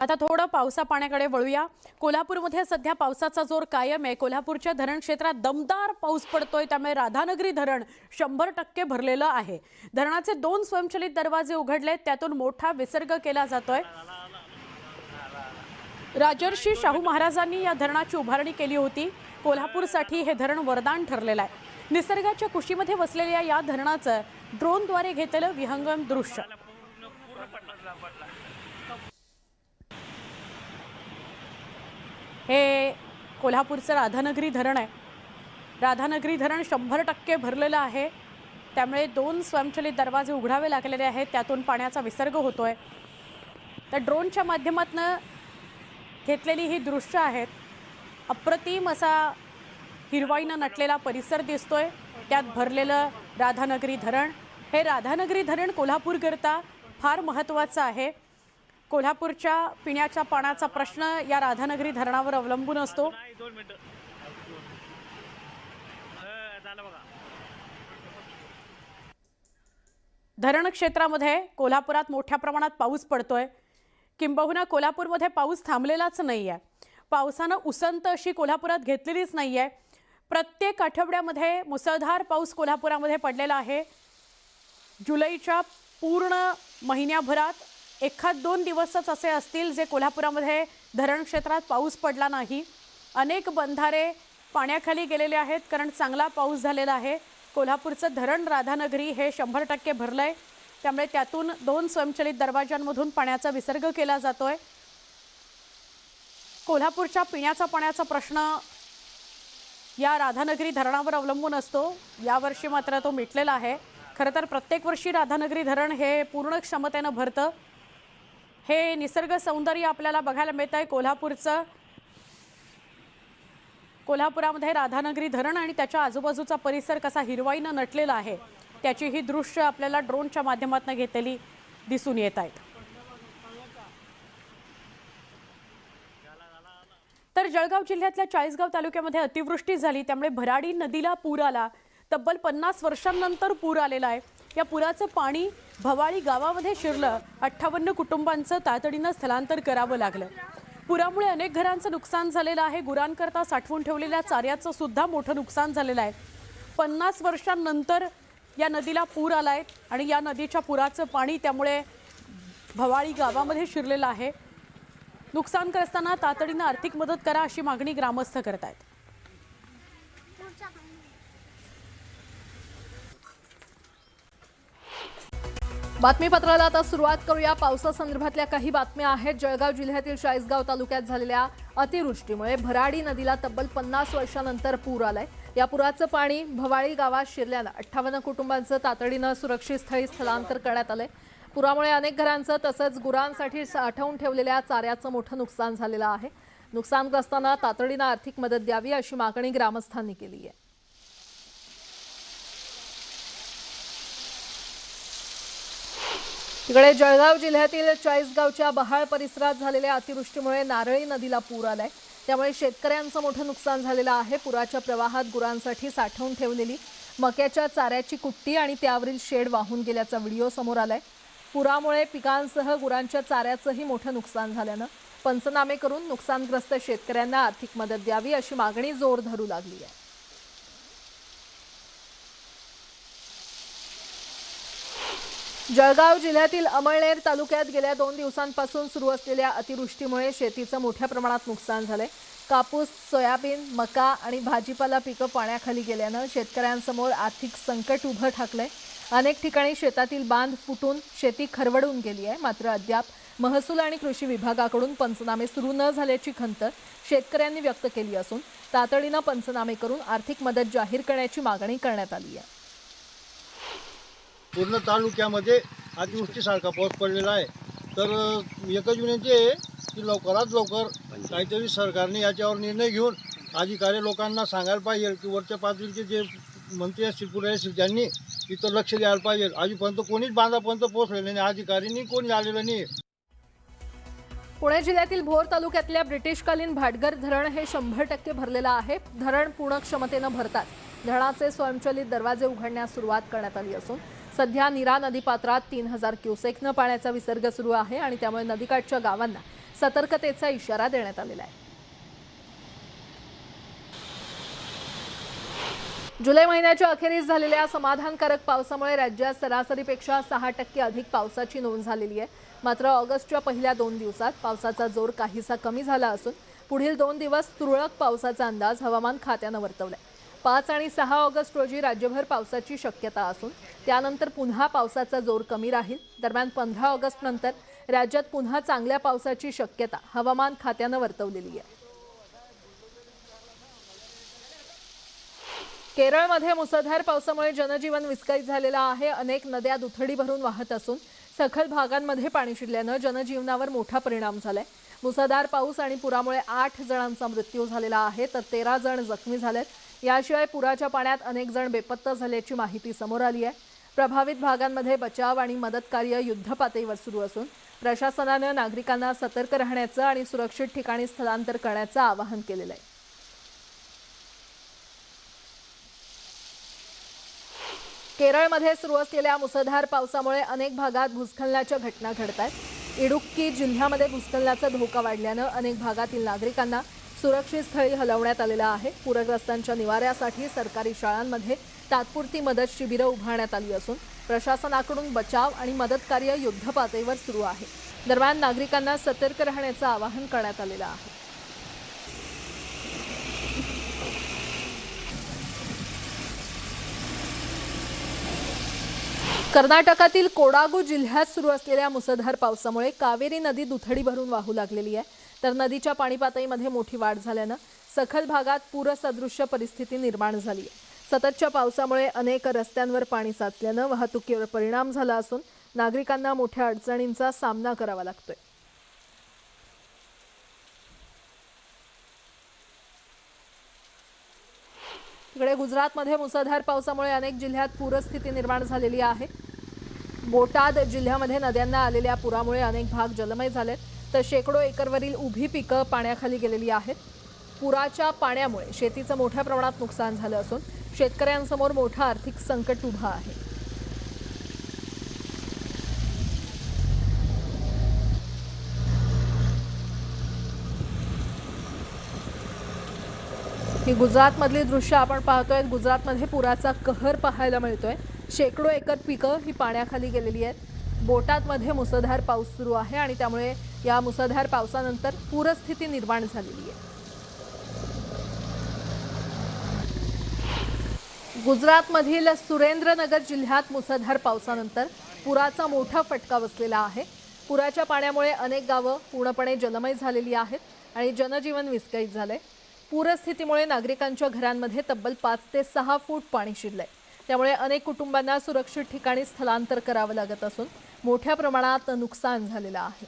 आता थोडं पावसा पाण्याकडे वळूया। कोल्हापूरमध्ये सध्या पावसाचा जोर कायम आहे। कोल्हापूरच्या धरण क्षेत्रात दमदार पाऊस पडतोय, त्यामुळे राधानगरी धरण 100% भरलेलं आहे। धरणाचे 2 स्वयंचलित दरवाजे उघडलेत, त्यातून मोठा विसर्ग केला जातोय। राजर्षी शाहू महाराजांनी या धरणाची उभारणी केली होती। कोल्हापूरसाठी हे धरण वरदान ठरलेलं आहे। निसर्गाच्या कुशीमध्ये वसलेल्या या धरणाचं ड्रोनद्वारे घेतलेलं विहंगम दृश्य। हे कोल्हापूरचं राधानगरी धरण आहे। राधानगरी धरण 100% भरलेलं आहे, त्यामुळे 2 स्वयंचलित दरवाजे उघडावे लागलेले आहेत, त्यातून पाण्याचा विसर्ग होतोय। तर ड्रोनच्या माध्यमातून घेतलेली ही दृश्य आहेत। अप्रतिम असा हिरवाईनं नटलेला परिसर दिसतोय, त्यात भरलेलं राधानगरी धरण। हे राधानगरी धरण कोल्हापूरकरता फार महत्त्वाचं आहे। कोल्हापूरच्या पिण्याच्या पाण्याचा प्रश्न या राधानगरी धरणावर अवलंबून असतो। धरण क्षेत्रामध्ये कोल्हापुरात मोठ्या प्रमाणात पाऊस पडतोय, किंबहुना कोल्हापूरमध्ये पाऊस थांबलेलाच नाहीये। पावसानं उसंत अशी कोल्हापुरात घेतलेलीच नाहीये। प्रत्येक आठवड्यामध्ये मुसळधार पाऊस कोल्हापुरामध्ये पडलेला आहे। जुलैच्या पूर्ण महिन्याभरात एखाद 2 दिवसच असे असतील जे कोल्हापुरामध्ये धरण क्षेत्रात पाऊस पडला नाही। अनेक बंधारे पाण्याखाली गेलेले आहेत, कारण चांगला पाऊस झालेला आहे। कोल्हापूरचं धरण राधानगरी हे 100% भरलंय, त्यामुळे त्यातून 2 स्वयंचलित दरवाजांमधून पाण्याचा विसर्ग केला जातोय। कोल्हापूरच्या पिण्याचा पाण्याचा प्रश्न या राधानगरी धरणावर अवलंबून असतो। यावर्षी मात्र तो मिटलेला आहे। खरं तर प्रत्येक वर्षी राधानगरी धरण हे पूर्ण क्षमतेनं भरतं। हे निसर्ग सौंदर्य आपल्याला बघायला मिळत आहे कोल्हापूरचं। कोल्हापुरामध्ये राधानगरी धरण आणि त्याच्या आजूबाजूचा परिसर कसा हिरवाईनं नटलेला आहे, त्याची ही दृश्य आपल्याला ड्रोनच्या माध्यमातून घेतलेली दिसून येत आहेत। तर जळगाव जिल्ह्यातल्या चाळीसगाव तालुक्यामध्ये अतिवृष्टी झाली, त्यामुळे भराडी नदीला पूर आला। तब्बल 50 वर्षांनंतर पूर आलेला आहे। या पुराचं पाणी भवाळी गावामध्ये शिरलं। 58 कुटुंबांचं तातडीनं स्थलांतर करावं लागलं। पुरामुळे अनेक घरांचं नुकसान झालेलं आहे। गुरांकरता साठवून ठेवलेल्या चाऱ्याचं सुद्धा मोठं नुकसान झालेलं आहे। 50 वर्षांनंतर या नदीला पूर आलाय आणि या नदीच्या पुराचं पाणी त्यामुळे भवाळी गावामध्ये शिरलेलं आहे। नुकसानग्रस्तांना तातडीनं आर्थिक मदत करा अशी मागणी ग्रामस्थ करत आहेत। बातमीपत्राला आता सुरुवात करूया। पावसासंदर्भातल्या काही बातम्या आहेत। जळगाव जिल्ह्यातील चाळीसगाव तालुक्यात झालेल्या अतिवृष्टीमुळे भराडी नदीला तब्बल 50 वर्षांनंतर पूर आलाय। या पुराचं पाणी भवाळी गावात शिरल्यानं 58 कुटुंबांचं तातडीनं सुरक्षित स्थळी स्थलांतर करण्यात आलंय। पुरामुळे अनेक घरांचं तसंच गुरांसाठी साठवून ठेवलेल्या चाऱ्याचं मोठं नुकसान झालेलं आहे। नुकसानग्रस्तांना तातडीनं आर्थिक मदत द्यावी अशी मागणी ग्रामस्थांनी केली आहे। तिकडे जळगाव जिल्ह्यातील चाळीसगावच्या बहाळ परिसरात झालेल्या अतिवृष्टीमुळे नारळी नदीला पूर आलाय, त्यामुळे शेतकऱ्यांचं मोठं नुकसान झालेलं आहे। पुराच्या प्रवाहात गुरांसाठी साठवून ठेवलेली मक्याच्या चाऱ्याची कुट्टी आणि त्यावरील शेड वाहून गेल्याचा व्हिडिओ समोर आलाय। पुरामुळे पिकांसह गुरांच्या चाऱ्याचंही मोठं नुकसान झाल्यानं पंचनामे करून नुकसानग्रस्त शेतकऱ्यांना आर्थिक मदत द्यावी अशी मागणी जोर धरू लागली आहे। जळगाव जिल्ह्यातील अमळनेर तालुक्यात गेल्या 2 दिवसांपासून सुरू असलेल्या अतिवृष्टीमुळे शेतीचं मोठ्या प्रमाणात नुकसान झालंय। कापूस, सोयाबीन, मका आणि भाजीपाला पिकं पाण्याखाली गेल्यानं शेतकऱ्यांसमोर आर्थिक संकट उभं ठाकलंय। अनेक ठिकाणी शेतातील बांध फुटून शेती खरवडून गेली आहे। मात्र अद्याप महसूल आणि कृषी विभागाकडून पंचनामे सुरू न झाल्याची खंत शेतकऱ्यांनी व्यक्त केली असून तातडीनं पंचनामे करून आर्थिक मदत जाहीर करण्याची मागणी करण्यात आली आहे। पूर्ण तालुक्यामध्ये अतिवृष्टीसारखा पाऊस पडलेला आहे। तर एकच विनंती आहे की लवकरात लवकर काहीतरी सरकारने याच्यावर निर्णय घेऊन अधिकारी लोकांना सांगायला पाहिजे की वरच्या पातळीचे जे मंत्री असतील पुढे असतील त्यांनी इथं लक्ष द्यायला पाहिजे। आजपर्यंत कोणीच बांधापर्यंत पोहोचलेलं नाही, अधिकाऱ्यांनी कोणी आलेलं नाही। पुणे जिल्ह्यातील भोर तालुक्यातल्या ब्रिटिशकालीन भाटघर धरण हे 100% भरलेलं आहे। धरण पूर्ण क्षमतेनं भरताच धरणाचे स्वयंचलित दरवाजे उघडण्यास सुरुवात करण्यात आली असून सध्या नीरा नदीपात्रात 3000 क्युसेकनं पाण्याचा विसर्ग सुरू आहे आणि त्यामुळे नदीकाठच्या गावांना सतर्कतेचा इशारा देण्यात आलेला आहे। जुलै महिन्याच्या अखेरीस झालेल्या समाधानकारक पावसामुळे राज्यात सरासरीपेक्षा 6% अधिक पावसाची नोंद झालेली आहे। मात्र ऑगस्टच्या पहिल्या 2 दिवसात पावसाचा जोर काहीसा कमी झाला असून पुढील 2 दिवस तुरळक पावसाचा अंदाज हवामान खात्यानं वर्तवलाय। 5 आणि 6 ऑगस्ट रोजी राज्यभर पावसाची शक्यता असून त्यानंतर पुन्हा पावसाचा जोर कमी राहील। दरम्यान 15 ऑगस्ट नंतर राज्यात पुन्हा चांगल्या पावसाची शक्यता हवामान खात्यानं वर्तवलेली आहे। केरळमध्ये मुसळधार पावसामुळे जनजीवन विस्कळीत झालेलं आहे। अनेक नद्या दुथडी भरून वाहत असून सखल भागांमध्ये पाणी शिरल्यानं जनजीवनावर मोठा परिणाम झालाय। मुसळधार पाऊस आणि पुरामुळे 8 जणांचा मृत्यू झालेला आहे तर 13 जण जखमी झालेत। याशिवाय पुराच्या पाण्यात अनेक जण बेपत्ता झाल्याची माहिती समोर आली आहे। प्रभावित भागांमध्ये बचाव आणि मदत कार्य युद्धपातळीवर सुरू असून प्रशासनानं नागरिकांना सतर्क राहण्याचं आणि सुरक्षित ठिकाणी स्थलांतर करण्याचं आवाहन केलेलं आहे। केरळमध्ये सुरू असलेल्या मुसळधार पावसामुळे अनेक भागात भूस्खलनाच्या घटना घडत आहेत। इडुक्की जिल्ह्यामध्ये भूस्खलनाचा धोका वाढल्यानं अनेक भागातील नागरिकांना सुरक्षित स्थळी हलवण्यात आलेलं आहे। पूरग्रस्तांच्या निवाऱ्यासाठी सरकारी शाळांमध्ये तात्पुरती मदत शिबिरं उभारण्यात आली असून प्रशासनाकडून बचाव आणि मदत कार्य युद्धपातळीवर सुरू आहे। दरम्यान नागरिकांना सतर्क राहण्याचं आवाहन करण्यात आलेलं आहे। कर्नाटकातील कोडागू जिल्ह्यात सुरू असलेल्या मुसळधार पावसामुळे कावेरी नदी दुथडी भरून वाहू लागलेली आहे तर नदीच्या पाणी पातळीमध्ये मोठी वाढ झाल्यानं सखल भागात पूरसदृश्य परिस्थिती निर्माण झाली आहे। सततच्या पावसामुळे अनेक रस्त्यांवर पाणी साचल्यानं वाहतुकीवर परिणाम झाला असून नागरिकांना मोठ्या अडचणींचा सामना करावा लागतोय। तिकडे गुजरातमध्ये मुसळधार पावसामुळे अनेक जिल्ह्यात पूरस्थिती निर्माण झालेली आहे। बोटाद जिल्ह्यामध्ये नद्यांना आलेल्या पुरामुळे अनेक भाग जलमय झालेत तर शेकडो एकरवरील उभी पिकं पाण्याखाली गेलेली आहेत। पुराच्या पाण्यामुळे शेतीचं मोठ्या प्रमाणात नुकसान झालं असून शेतकऱ्यांसमोर मोठं आर्थिक संकट उभं आहे। ही गुजरातमधली दृश्य आपण पाहतोय। गुजरातमध्ये पुराचा कहर पाहायला मिळतोय। शेकडो एकर पिकं ही पाण्याखाली गेलेली आहेत। बोटादमध्ये मुसळधार पाऊस सुरू आहे आणि त्यामुळे या मुसळधार पावसानंतर पूरस्थिती निर्माण झालेली आहे। गुजरातमधील सुरेंद्रनगर जिल्ह्यात मुसळधार पावसानंतर पुराचा मोठा फटका बसलेला आहे। पुराच्या पाण्यामुळे अनेक गावं पूर्णपणे जलमय झालेली आहेत आणि जनजीवन विस्कळीत झालंय। पूरस्थितीमुळे नागरिकांच्या घरांमध्ये तब्बल 5 ते 6 फूट पाणी शिरलंय। त्यामुळे अनेक कुटुंबांना सुरक्षित ठिकाणी स्थलांतर करावं लागत असून मोठ्या प्रमाणात नुकसान झालेलं आहे।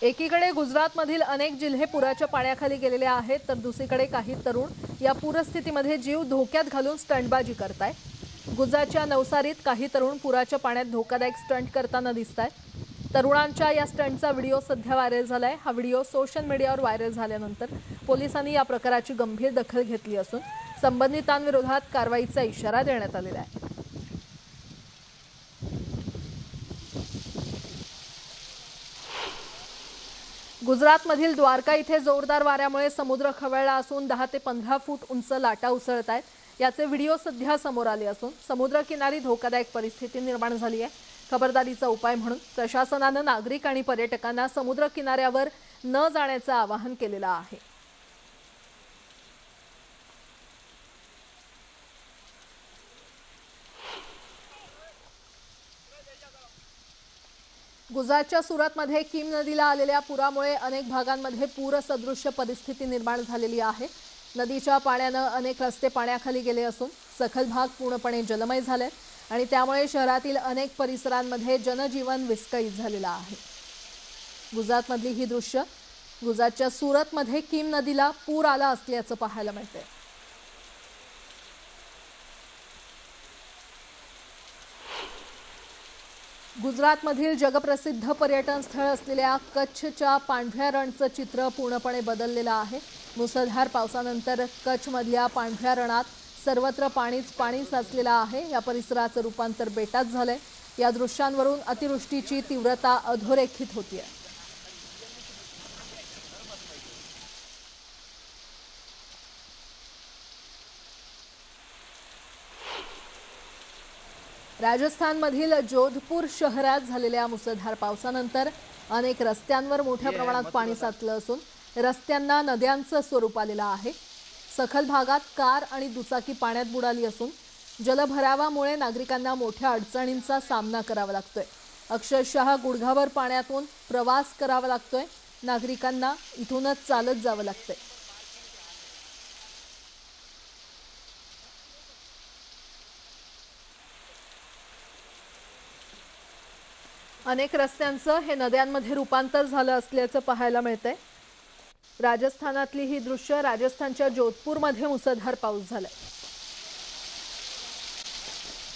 एकीकडे गुजरातमधील अनेक जिल्हे पुराच्या पाण्याखाली गेलेले आहेत तर दुसरीकडे काही तरुण या पूरस्थितीमध्ये जीव धोक्यात घालून स्टंटबाजी करतायत। गुजरातच्या नवसारीत काही तरुण पुराच्या पाण्यात धोकादायक स्टंट करताना दिसतायत। तरुणांच्या या स्टंटचा व्हिडिओ सध्या व्हायरल झालाय। हा व्हिडिओ सोशल मीडियावर व्हायरल झाल्यानंतर पोलिसांनी या प्रकाराची गंभीर दखल घेतली असून संबंधितांविरोधात कारवाईचा इशारा देण्यात आलेला आहे। गुजरातमधील द्वारका इथे जोरदार वाऱ्यामुळे समुद्र खवळला असून 10 ते 15 फूट उंच लाटा उसळत आहेत। याचे व्हिडिओ सध्या समोर आले असून समुद्रकिनारी धोकादायक परिस्थिती निर्माण झाली आहे। खबरदारीचा उपाय म्हणून प्रशासनानं नागरिक आणि पर्यटकांना समुद्र किनाऱ्यावर न जाण्याचं आवाहन केलेलं आहे। गुजरातच्या सुरतमध्ये किम नदीला आलेल्या पुरामुळे अनेक भागांमध्ये पूरसदृश्य परिस्थिती निर्माण झालेली आहे। नदीच्या पाण्यानं अनेक रस्ते पाण्याखाली गेले असून सखल भाग पूर्णपणे जलमय झाले आणि त्यामुळे शहरातील अनेक परिसरांमध्ये जनजीवन विस्कळीत झालेलं आहे। गुजरातमधली ही दृश्य गुजरातच्या सुरतमध्ये किम नदीला पूर आला असल्याचं पाहायला मिळतंय। गुजरातमधील जगप्रसिद्ध पर्यटन स्थळ असलेल्या कच्छच्या पांढऱ्या रणचं चित्र पूर्णपणे बदललेलं आहे। मुसळधार पावसानंतर कच्छमधल्या पांढऱ्या रणात सर्वत्र पाणीच पाणी साचलेलं आहे. या परिसराचं रूपांतर बेटात झालंय. या दृश्यांवरून अतिवृष्टीची तीव्रता अधोरेखित होतीये. राजस्थानमधील जोधपूर शहरात झालेल्या मुसळधार पावसानंतर अनेक रस्त्यांवर मोठ्या प्रमाणात पाणी साचलं असून रस्त्यांना नद्यांचं स्वरूप आलेलं आहे. सखल भागात कार आणि दुचाकी पाण्यात बुडाली असून जलभरावामुळे नागरिकांना मोठ्या अडचणींचा सामना करावा लागतोय. अक्षरशः गुडघाभर पाण्यातून प्रवास करावा लागतोय. नागरिकांना इथूनच चालत जावं लागतंय. अनेक रस्त्यांचं हे नद्यांमध्ये रूपांतर झालं असल्याचं पाहायला मिळतंय. राजस्थानातली ही दृश्य राजस्थानच्या जोधपूरमध्ये मुसळधार पाऊस झालाय.